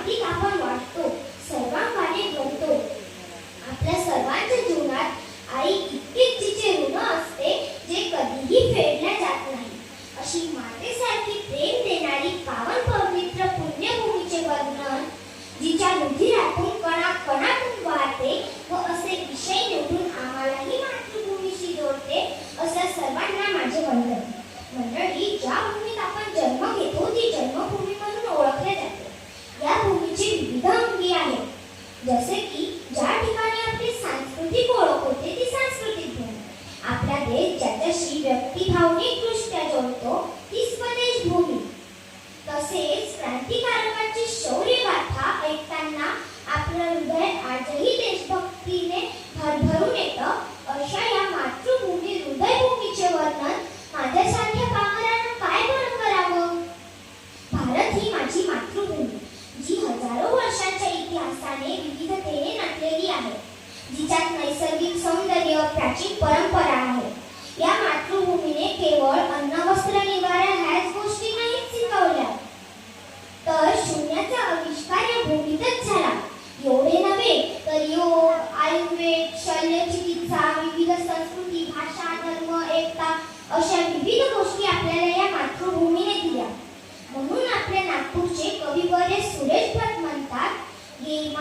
मातीत आपण वाटतो, सर्वांगाने घडतो. आपल्या सर्वांच्या जीवनात आई इतकेच तिचे ऋण असते जे कधीही फेडल्या जात नाही. अशी मातेसारखी प्रेम देणारी पावन पवित्र पुण्यभूमीचे वर्णन जिच्या रुधिरातून कणाकणातून वाहते व असे विषय निवडून आम्हालाही मातृभूमीशी जोडते अशा सर्वांना माझे वंदन. मंडळी, ज्या भूमीत आपण जन्म घेतो ती जन्मभूमी म्हणून ओळखल्या जाते. या भूमीची विविध अंगी आहेत. जसे की ज्या ठिकाणी आपली सांस्कृतिक ओळख होते ती सांस्कृतिक भूमी. आपला देश ज्याच्याशी व्यक्ती भावनिकदृष्ट्या जोडतो ती स्वदेश भूमी. तसेच क्रांतिकारकांची शौर्यगाथा ऐकताना आपलं हृदय आजही देशभक्तीने भरभरून येतं. अशा या मातृभूमी हृदयभूमीचे वर्णन माझ्यासारख्या पामरांना काय बरं करावं. भारत ही माझी मातृभूमी, जी हजारो वर्षांच्या इतिहासाने विविधतेने नटलेली आहे, जिच्यात नैसर्गिक सौंदर्य, प्राचीन परंपरा आहे. या मातृभूमीने केवळ अन्न, वस्त्र, निवारा ह्याच गोष्टी नाहीत शिकवल्या, तर शून्याचा आविष्कार या भूमीतच झाला. एवढे नव्हे तर योग, आयुर्वेद, शल्यचिकित्सा, विविध संस्कृती, भाषा, धर्म, एकता अशा विविध गोष्टी आपल्याला या मातृभूमीने दिल्या. म्हणून आपल्या नागपूरचे कविवर्य सुरेश भट म्हणतात, ये